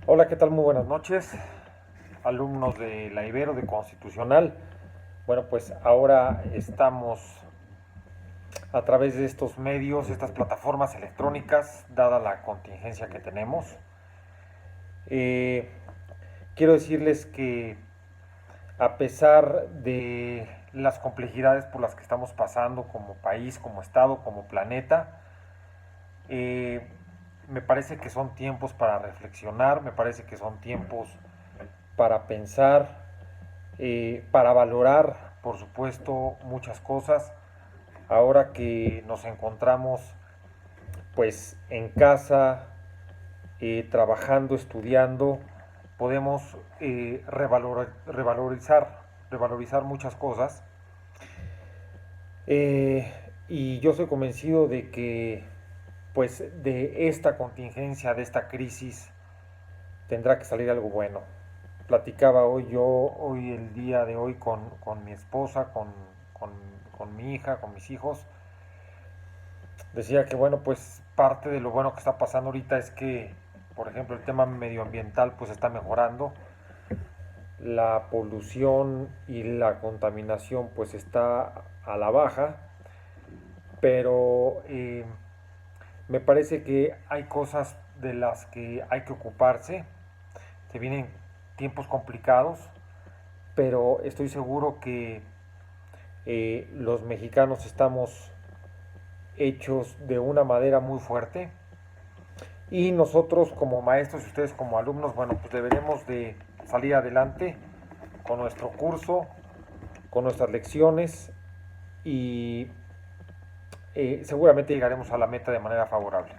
Hola, ¿qué tal? Muy buenas noches, alumnos de la Ibero de Constitucional. Bueno, pues ahora estamos a través de estos medios, estas plataformas electrónicas, dada la contingencia que tenemos. Eh, Quiero decirles que a pesar de las complejidades por las que estamos pasando como país, como Estado, como planeta, eh, me parece que son tiempos para reflexionar, me parece que son tiempos para pensar, para valorar, por supuesto, muchas cosas. Ahora que nos encontramos pues en casa, trabajando, estudiando, podemos revalorizar muchas cosas. Eh, y yo soy convencido de que pues de esta contingencia, de esta crisis, tendrá que salir algo bueno. Platicaba hoy el día de hoy con mi esposa, con, con mi hija, con mis hijos. Decía que bueno, pues parte de lo bueno que está pasando ahorita es que, por ejemplo, el tema medioambiental pues está mejorando, la polución y la contaminación pues está a la baja, pero me parece que hay cosas de las que hay que ocuparse. Se vienen tiempos complicados, pero estoy seguro que los mexicanos estamos hechos de una madera muy fuerte y nosotros como maestros y ustedes como alumnos, bueno, pues deberemos de salir adelante con nuestro curso, con nuestras lecciones y seguramente llegaremos a la meta de manera favorable.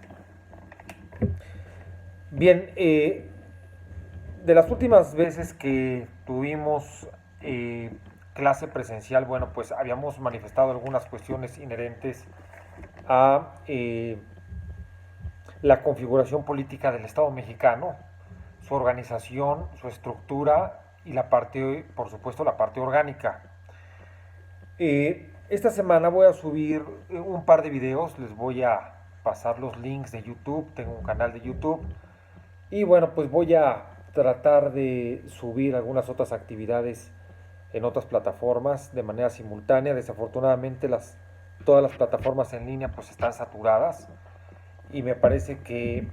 Bien, de las últimas veces que tuvimos clase presencial, bueno, pues habíamos manifestado algunas cuestiones inherentes a la configuración política del Estado mexicano, su organización, su estructura y la parte, por supuesto, la parte orgánica. Esta semana voy a subir un par de videos, les voy a pasar los links de YouTube, tengo un canal de YouTube y bueno, pues voy a tratar de subir algunas otras actividades en otras plataformas de manera simultánea. Desafortunadamente todas las plataformas en línea pues están saturadas y me parece que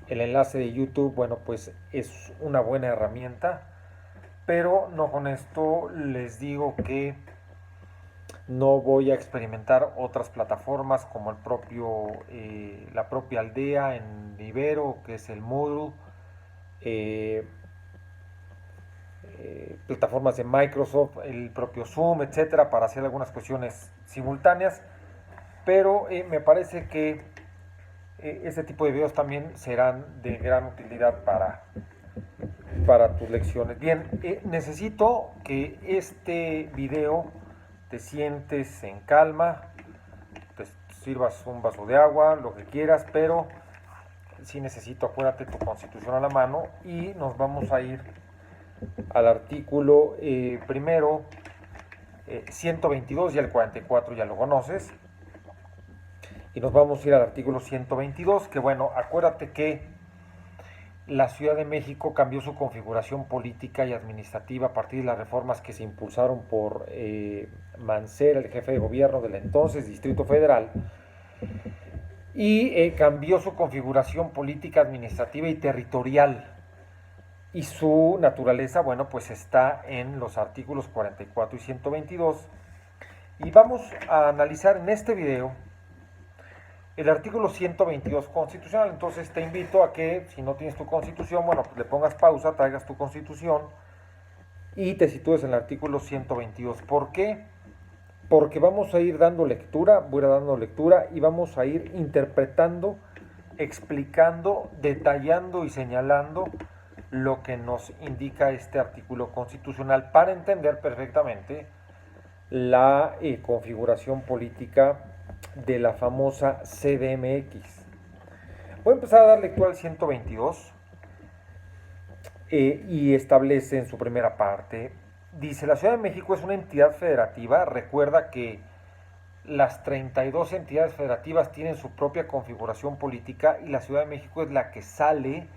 el enlace de YouTube, bueno, pues es una buena herramienta, pero no con esto les digo que no voy a experimentar otras plataformas como la propia aldea en Ibero, que es el Moodle, eh, plataformas de Microsoft, el propio Zoom, etcétera, para hacer algunas cuestiones simultáneas, pero me parece que este tipo de videos también serán de gran utilidad para tus lecciones. Bien, necesito que este video te sientes en calma, te sirvas un vaso de agua, lo que quieras, pero sí necesito, acuérdate, tu constitución a la mano y nos vamos a ir al artículo primero 122, ya el 44 ya lo conoces, y nos vamos a ir al artículo 122, que bueno, acuérdate que la Ciudad de México cambió su configuración política y administrativa a partir de las reformas que se impulsaron por Mancera, el jefe de gobierno del entonces Distrito Federal, y cambió su configuración política, administrativa y territorial. Y su naturaleza, bueno, pues está en los artículos 44 y 122. Y vamos a analizar en este video el artículo 122 constitucional. Entonces te invito a que, si no tienes tu constitución, bueno, pues le pongas pausa, traigas tu constitución y te sitúes en el artículo 122. ¿Por qué? Porque vamos a ir dando lectura, voy a ir dando lectura y vamos a ir interpretando, explicando, detallando y señalando lo que nos indica este artículo constitucional para entender perfectamente la configuración política de la famosa CDMX. Voy a empezar a dar lectura al 122 y establece en su primera parte, dice, la Ciudad de México es una entidad federativa, recuerda que las 32 entidades federativas tienen su propia configuración política y la Ciudad de México es la que sale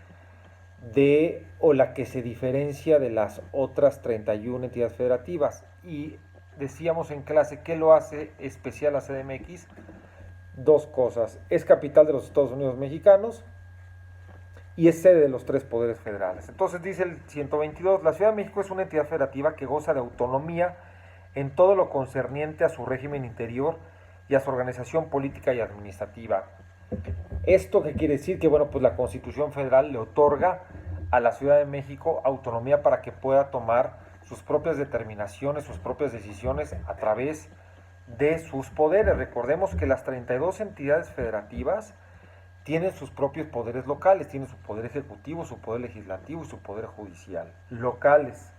o la que se diferencia de las otras 31 entidades federativas. Y decíamos en clase, ¿qué lo hace especial a CDMX? Dos cosas: es capital de los Estados Unidos mexicanos y es sede de los tres poderes federales. Entonces dice el 122, la Ciudad de México es una entidad federativa que goza de autonomía en todo lo concerniente a su régimen interior y a su organización política y administrativa. ¿Esto qué quiere decir? Que bueno, pues la Constitución Federal le otorga a la Ciudad de México autonomía para que pueda tomar sus propias determinaciones, sus propias decisiones a través de sus poderes. Recordemos que las 32 entidades federativas tienen sus propios poderes locales, tienen su poder ejecutivo, su poder legislativo y su poder judicial locales.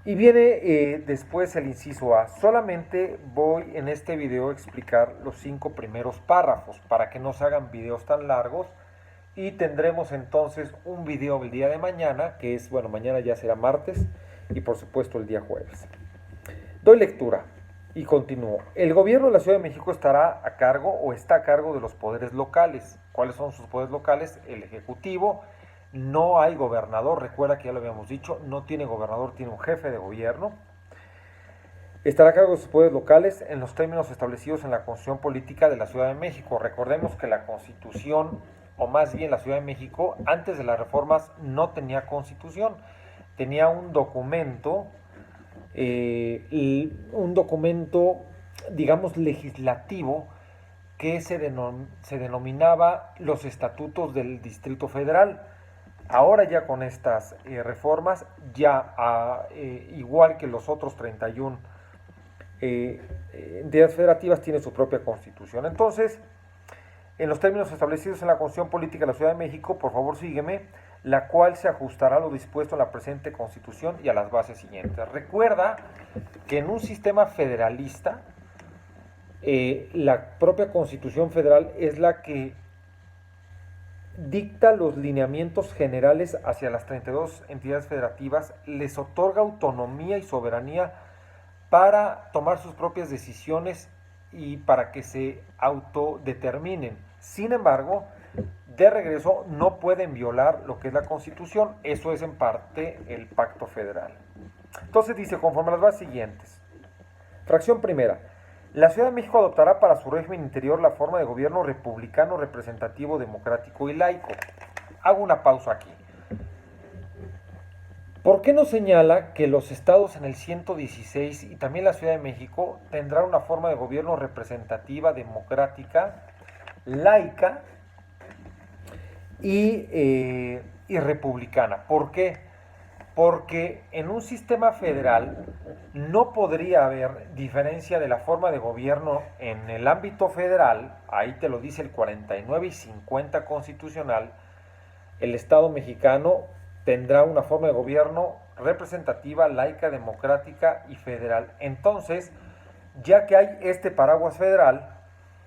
Y viene después el inciso A. Solamente voy en este video a explicar los 5 primeros párrafos para que no se hagan videos tan largos, y tendremos entonces un video el día de mañana, que es, bueno, mañana ya será martes, y por supuesto el día jueves. Doy lectura y continúo. El gobierno de la Ciudad de México estará a cargo o está a cargo de los poderes locales. ¿Cuáles son sus poderes locales? El ejecutivo. No hay gobernador, recuerda que ya lo habíamos dicho, no tiene gobernador, tiene un jefe de gobierno. Estará a cargo de sus poderes locales en los términos establecidos en la Constitución Política de la Ciudad de México. Recordemos que la Constitución, o más bien la Ciudad de México, antes de las reformas no tenía Constitución, tenía un documento, digamos, legislativo, que se denominaba los Estatutos del Distrito Federal. Ahora ya con estas reformas, ya igual que los otros 31 entidades federativas, tiene su propia constitución. Entonces, en los términos establecidos en la Constitución Política de la Ciudad de México, por favor sígueme, la cual se ajustará a lo dispuesto en la presente Constitución y a las bases siguientes. Recuerda que en un sistema federalista, la propia Constitución Federal es la que dicta los lineamientos generales hacia las 32 entidades federativas, les otorga autonomía y soberanía para tomar sus propias decisiones y para que se autodeterminen. Sin embargo, de regreso no pueden violar lo que es la Constitución. Eso es en parte el Pacto Federal. Entonces dice, conforme a las bases siguientes. Fracción primera. La Ciudad de México adoptará para su régimen interior la forma de gobierno republicano, representativo, democrático y laico. Hago una pausa aquí. ¿Por qué no señala que los estados en el 116 y también la Ciudad de México tendrán una forma de gobierno representativa, democrática, laica y republicana? ¿Por qué? Porque en un sistema federal no podría haber diferencia de la forma de gobierno en el ámbito federal. Ahí te lo dice el 49 y 50 constitucional. El Estado mexicano tendrá una forma de gobierno representativa, laica, democrática y federal. Entonces, ya que hay este paraguas federal,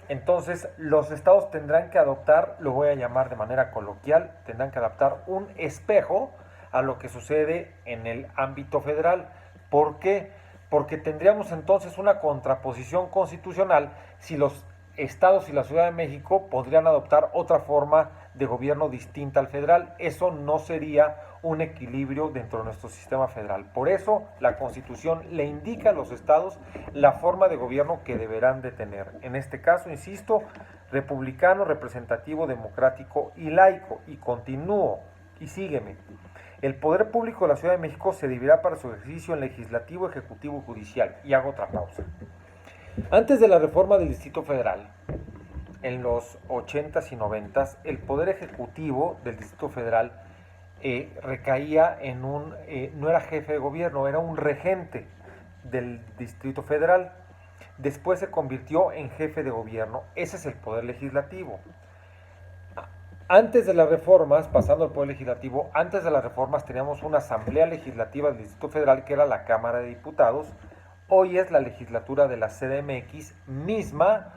entonces los estados tendrán que adoptar, lo voy a llamar de manera coloquial, tendrán que adaptar un espejo a lo que sucede en el ámbito federal. ¿Por qué? Porque tendríamos entonces una contraposición constitucional si los estados y la Ciudad de México podrían adoptar otra forma de gobierno distinta al federal. Eso no sería un equilibrio dentro de nuestro sistema federal. Por eso la Constitución le indica a los estados la forma de gobierno que deberán de tener. En este caso, insisto, republicano, representativo, democrático y laico. Y continúo, y sígueme. El poder público de la Ciudad de México se dividirá para su ejercicio en legislativo, ejecutivo y judicial. Y hago otra pausa. Antes de la reforma del Distrito Federal, en los 80s y 90s, el poder ejecutivo del Distrito Federal recaía en no era jefe de gobierno, era un regente del Distrito Federal. Después se convirtió en jefe de gobierno. Ese es el poder legislativo. Antes de las reformas, pasando al poder legislativo, antes de las reformas teníamos una asamblea legislativa del Distrito Federal que era la Cámara de Diputados. Hoy es la legislatura de la CDMX misma,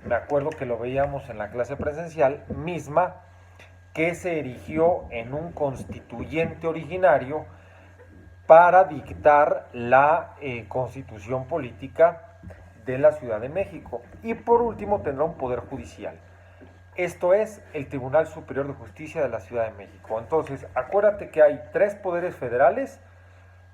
me acuerdo que lo veíamos en la clase presencial, misma que se erigió en un constituyente originario para dictar la constitución política de la Ciudad de México. Y por último tendrá un poder judicial. Esto es el Tribunal Superior de Justicia de la Ciudad de México. Entonces, acuérdate que hay 3 poderes federales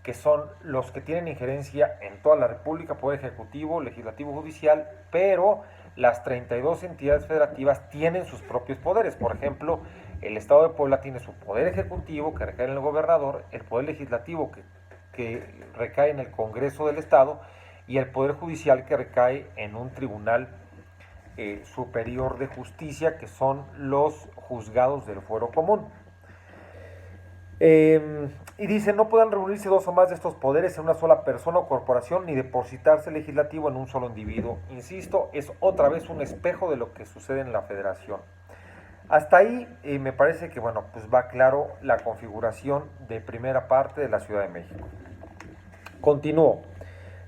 que son los que tienen injerencia en toda la República: Poder Ejecutivo, Legislativo, Judicial, pero las 32 entidades federativas tienen sus propios poderes. Por ejemplo, el Estado de Puebla tiene su Poder Ejecutivo, que recae en el gobernador, el Poder Legislativo, que recae en el Congreso del Estado, y el Poder Judicial, que recae en un tribunal superior de justicia, que son los juzgados del fuero común. Y dice, no puedan reunirse 2 o más de estos poderes en una sola persona o corporación, ni depositarse el legislativo en un solo individuo. Insisto, es otra vez un espejo de lo que sucede en la federación. Hasta ahí me parece que, bueno, pues va claro la configuración de primera parte de la Ciudad de México. Continúo.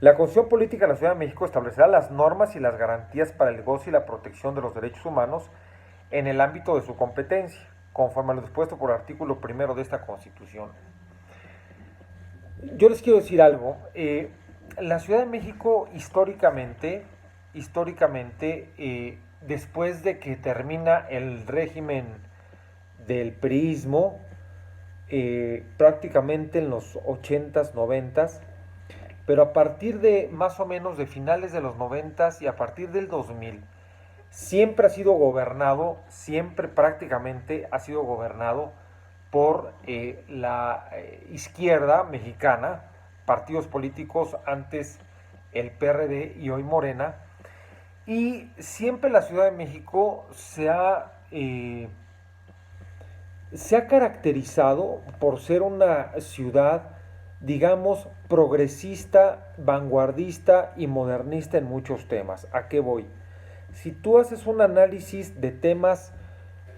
La Constitución Política de la Ciudad de México establecerá las normas y las garantías para el goce y la protección de los derechos humanos en el ámbito de su competencia, conforme a lo dispuesto por el artículo 1 de esta Constitución. Yo les quiero decir algo. La Ciudad de México históricamente, después de que termina el régimen del priismo, prácticamente en los 80s, 90s, pero a partir de más o menos de finales de los 90s y a partir del 2000, siempre ha sido gobernado, siempre prácticamente ha sido gobernado por la izquierda mexicana, partidos políticos, antes el PRD y hoy Morena, y siempre la Ciudad de México se ha caracterizado por ser una ciudad, digamos, progresista, vanguardista y modernista en muchos temas. ¿A qué voy? Si tú haces un análisis de temas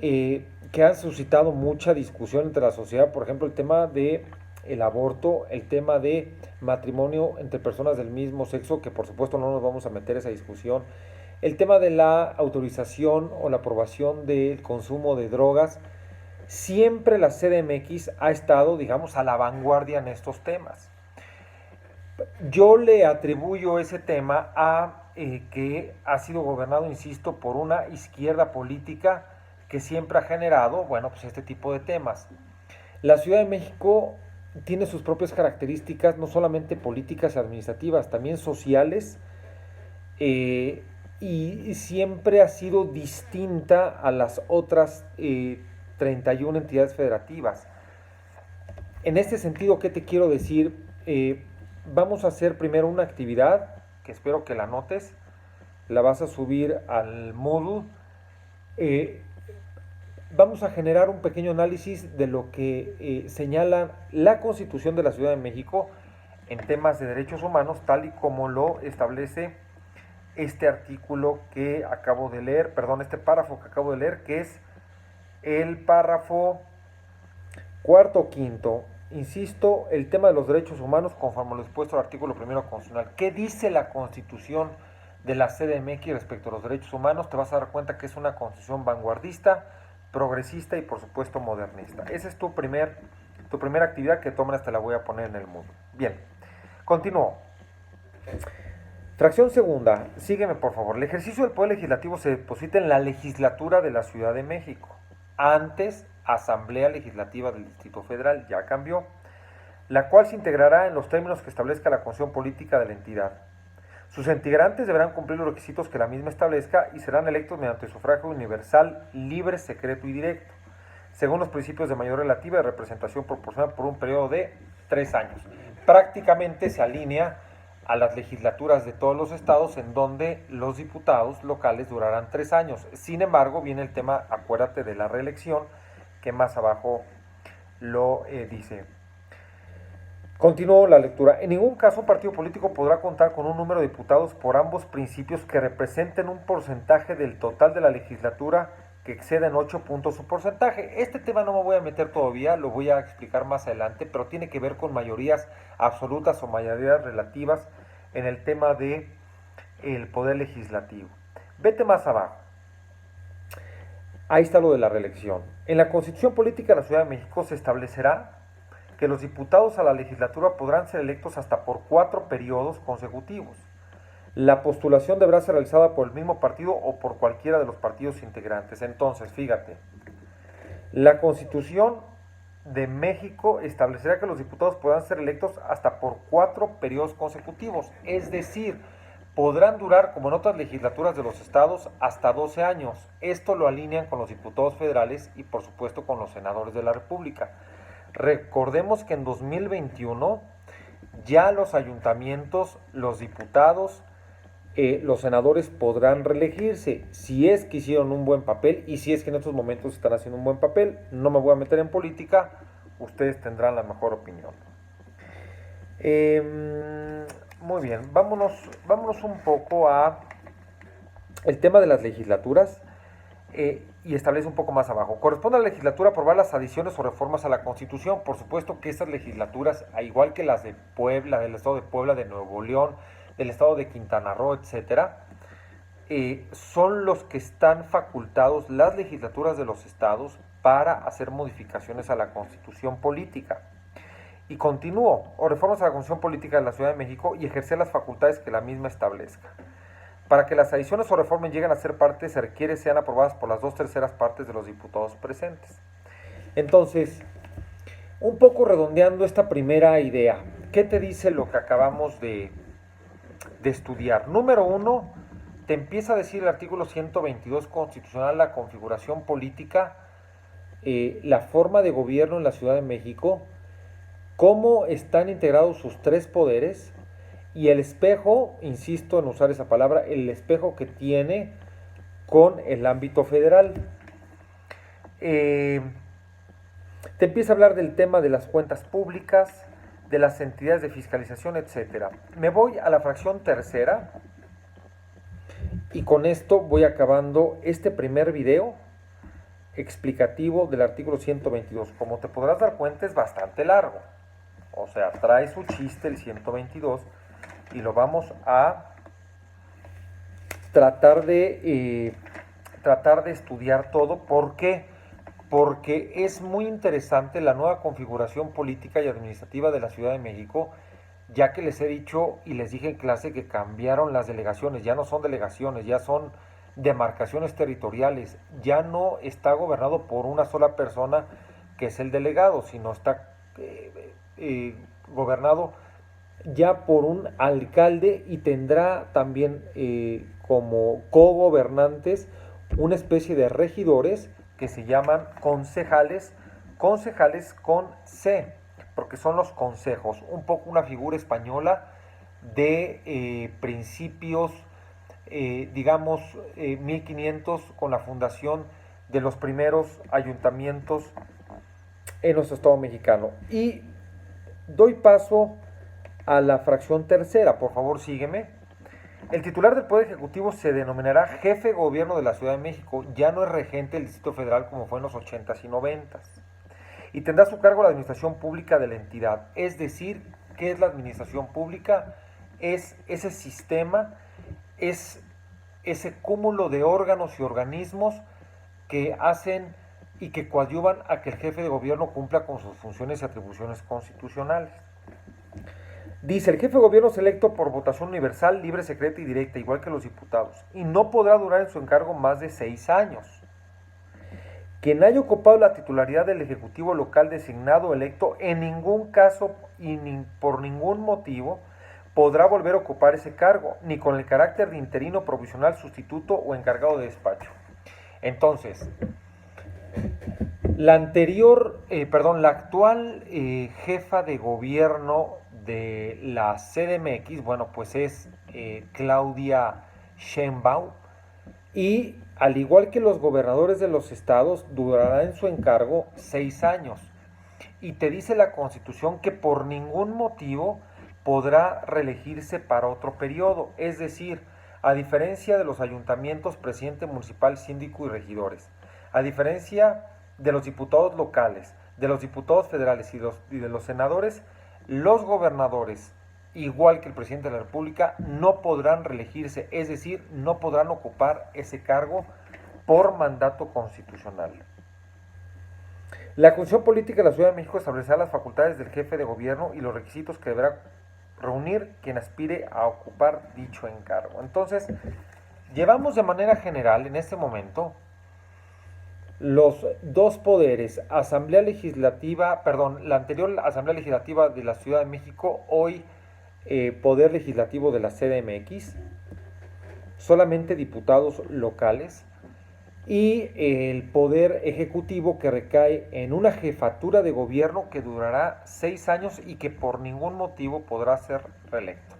que han suscitado mucha discusión entre la sociedad, por ejemplo, el tema de el aborto, el tema de matrimonio entre personas del mismo sexo, que por supuesto no nos vamos a meter a esa discusión, el tema de la autorización o la aprobación del consumo de drogas, siempre la CDMX ha estado, digamos, a la vanguardia en estos temas. Yo le atribuyo ese tema a que ha sido gobernado, insisto, por una izquierda política que siempre ha generado, bueno, pues este tipo de temas. La Ciudad de México tiene sus propias características, no solamente políticas y administrativas, también sociales, y siempre ha sido distinta a las otras 31 entidades federativas. En este sentido, ¿qué te quiero decir? Vamos a hacer primero una actividad, que espero que la notes, la vas a subir al Moodle. Vamos a generar un pequeño análisis de lo que señala la Constitución de la Ciudad de México en temas de derechos humanos, tal y como lo establece este artículo que acabo de leer, perdón, este párrafo que acabo de leer, que es el párrafo 4.5. Insisto, el tema de los derechos humanos conforme a lo dispuesto al artículo 1 constitucional. ¿Qué dice la Constitución de la CDMX respecto a los derechos humanos? Te vas a dar cuenta que es una constitución vanguardista, progresista y por supuesto modernista. Esa es tu primera actividad que tomas, te la voy a poner en el mundo. Bien, continúo. Fracción segunda, sígueme por favor. El ejercicio del Poder Legislativo se deposita en la legislatura de la Ciudad de México. Antes, Asamblea Legislativa del Distrito Federal, ya cambió, la cual se integrará en los términos que establezca la Constitución Política de la entidad. Sus integrantes deberán cumplir los requisitos que la misma establezca y serán electos mediante sufragio universal, libre, secreto y directo, según los principios de mayoría relativa y representación proporcional por un periodo de 3 años. Prácticamente se alinea a las legislaturas de todos los estados, en donde los diputados locales durarán 3 años. Sin embargo, viene el tema, acuérdate, de la reelección, que más abajo lo dice. Continúo la lectura. En ningún caso un partido político podrá contar con un número de diputados por ambos principios que representen un porcentaje del total de la legislatura que exceda en 8 puntos su porcentaje. Este tema no me voy a meter todavía, lo voy a explicar más adelante, pero tiene que ver con mayorías absolutas o mayorías relativas en el tema de el poder legislativo. Vete más abajo. Ahí está lo de la reelección. En la Constitución Política de la Ciudad de México se establecerá que los diputados a la legislatura podrán ser electos hasta por 4 periodos consecutivos. La postulación deberá ser realizada por el mismo partido o por cualquiera de los partidos integrantes. Entonces, fíjate, la Constitución de México establecerá que los diputados podrán ser electos hasta por 4 periodos consecutivos, es decir, podrán durar, como en otras legislaturas de los estados, hasta 12 años. Esto lo alinean con los diputados federales y por supuesto con los senadores de la República. Recordemos que en 2021 ya los ayuntamientos, los diputados, los senadores podrán reelegirse si es que hicieron un buen papel y si es que en estos momentos están haciendo un buen papel. No me voy a meter en política, ustedes tendrán la mejor opinión. Muy bien, vámonos un poco a el tema de las legislaturas y establece un poco más abajo. Corresponde a la legislatura aprobar las adiciones o reformas a la Constitución. Por supuesto que estas legislaturas, al igual que las de Puebla, del estado de Puebla, de Nuevo León, del estado de Quintana Roo, etcétera, son los que están facultados las legislaturas de los estados para hacer modificaciones a la Constitución política. Y continúo, o reformas a la Constitución política de la Ciudad de México y ejercer las facultades que la misma establezca. Para que las adiciones o reformas lleguen a ser parte, se requiere sean aprobadas por las 2/3 partes de los diputados presentes. Entonces, un poco redondeando esta primera idea, ¿qué te dice lo que acabamos de estudiar? Número 1, te empieza a decir el artículo 122 constitucional, la configuración política, la forma de gobierno en la Ciudad de México, cómo están integrados sus 3 poderes y el espejo, insisto en usar esa palabra, el espejo que tiene con el ámbito federal. Te empieza a hablar del tema de las cuentas públicas, de las entidades de fiscalización, etc. Me voy a la fracción tercera y con esto voy acabando este primer video explicativo del artículo 122. Como te podrás dar cuenta, es bastante largo. O sea, trae su chiste el 122 y lo vamos a tratar de estudiar todo. ¿Por qué? Porque es muy interesante la nueva configuración política y administrativa de la Ciudad de México, ya que les he dicho y les dije en clase que cambiaron las delegaciones, ya no son delegaciones, ya son demarcaciones territoriales, ya no está gobernado por una sola persona que es el delegado, sino está gobernado ya por un alcalde y tendrá también como cogobernantes una especie de regidores que se llaman concejales, concejales con C, porque son los consejos, un poco una figura española de principios, digamos, 1500 con la fundación de los primeros ayuntamientos en nuestro estado mexicano. Y doy paso a la fracción tercera, por favor sígueme. El titular del Poder Ejecutivo se denominará jefe de gobierno de la Ciudad de México, ya no es regente del Distrito Federal como fue en los 80s y 90s. Y tendrá a su cargo la administración pública de la entidad. Es decir, ¿qué es la administración pública? Es ese sistema, es ese cúmulo de órganos y organismos que hacen y que coadyuvan a que el jefe de gobierno cumpla con sus funciones y atribuciones constitucionales. Dice, el jefe de gobierno es electo por votación universal, libre, secreta y directa, igual que los diputados, y no podrá durar en su encargo más de 6 años. Quien haya ocupado la titularidad del Ejecutivo local designado o electo, en ningún caso y por ningún motivo podrá volver a ocupar ese cargo, ni con el carácter de interino, provisional, sustituto o encargado de despacho. Entonces, la actual jefa de gobierno de la CDMX, bueno, pues es Claudia Sheinbaum, y al igual que los gobernadores de los estados, durará en su encargo 6 años. Y te dice la Constitución que por ningún motivo podrá reelegirse para otro periodo, es decir, a diferencia de los ayuntamientos, presidente municipal, síndico y regidores, a diferencia de los diputados locales, de los diputados federales y de los senadores, los gobernadores, igual que el presidente de la República, no podrán reelegirse, es decir, no podrán ocupar ese cargo por mandato constitucional. La Constitución Política de la Ciudad de México establecerá las facultades del jefe de gobierno y los requisitos que deberá reunir quien aspire a ocupar dicho encargo. Entonces, llevamos de manera general en este momento los dos poderes, Asamblea Legislativa, perdón, la anterior Asamblea Legislativa de la Ciudad de México, hoy Poder Legislativo de la CDMX, solamente diputados locales, y el Poder Ejecutivo que recae en una jefatura de gobierno que durará 6 años y que por ningún motivo podrá ser reelecto.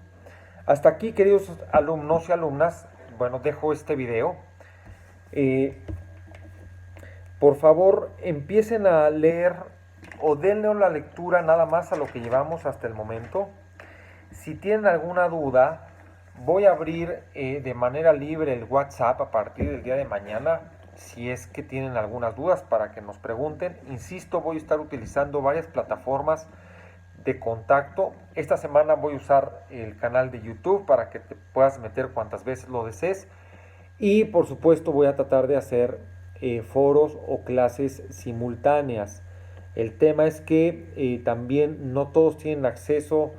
Hasta aquí, queridos alumnos y alumnas, bueno, dejo este video. Por favor, empiecen a leer o denle la lectura nada más a lo que llevamos hasta el momento. Si tienen alguna duda, voy a abrir de manera libre el WhatsApp a partir del día de mañana, si es que tienen algunas dudas para que nos pregunten. Insisto, voy a estar utilizando varias plataformas de contacto. Esta semana voy a usar el canal de YouTube para que te puedas meter cuantas veces lo desees. Y por supuesto voy a tratar de hacer foros o clases simultáneas. El tema es que también no todos tienen acceso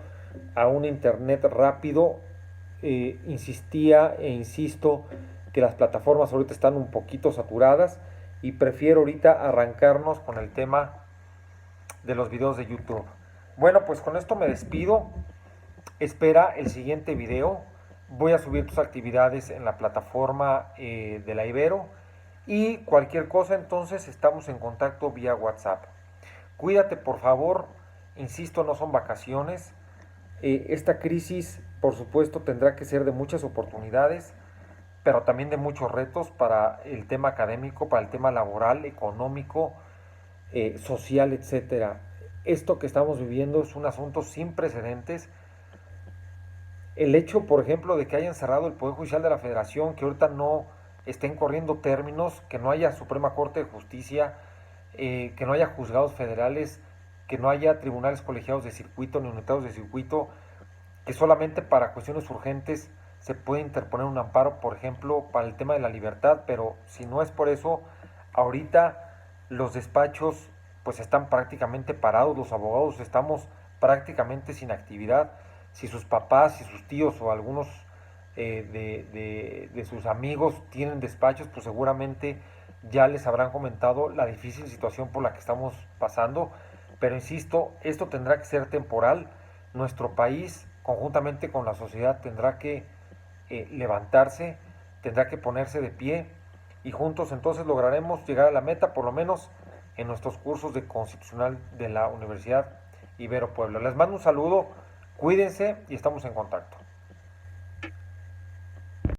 a un internet rápido. Insistía e insisto que las plataformas ahorita están un poquito saturadas y prefiero ahorita arrancarnos con el tema de los videos de YouTube. Bueno, pues con esto me despido. Espera el siguiente video. Voy a subir tus actividades en la plataforma de la Ibero y cualquier cosa, entonces estamos en contacto vía WhatsApp. Cuídate, por favor. Insisto, no son vacaciones. Esta crisis, por supuesto, tendrá que ser de muchas oportunidades, pero también de muchos retos para el tema académico, para el tema laboral, económico, social, etcétera. Esto que estamos viviendo es un asunto sin precedentes. El hecho, por ejemplo, de que hayan cerrado el Poder Judicial de la Federación, que ahorita no estén corriendo términos, que no haya Suprema Corte de Justicia, que no haya juzgados federales, que no haya tribunales colegiados de circuito ni unitados de circuito, que solamente para cuestiones urgentes se puede interponer un amparo, por ejemplo, para el tema de la libertad, pero si no es por eso, ahorita los despachos pues están prácticamente parados, los abogados estamos prácticamente sin actividad. Si sus papás, si sus tíos o algunos de sus amigos tienen despachos, pues seguramente ya les habrán comentado la difícil situación por la que estamos pasando. Pero insisto, esto tendrá que ser temporal. Nuestro país, conjuntamente con la sociedad, tendrá que levantarse, tendrá que ponerse de pie y juntos entonces lograremos llegar a la meta, por lo menos en nuestros cursos de constitucional de la Universidad Ibero Puebla. Les mando un saludo, cuídense y estamos en contacto.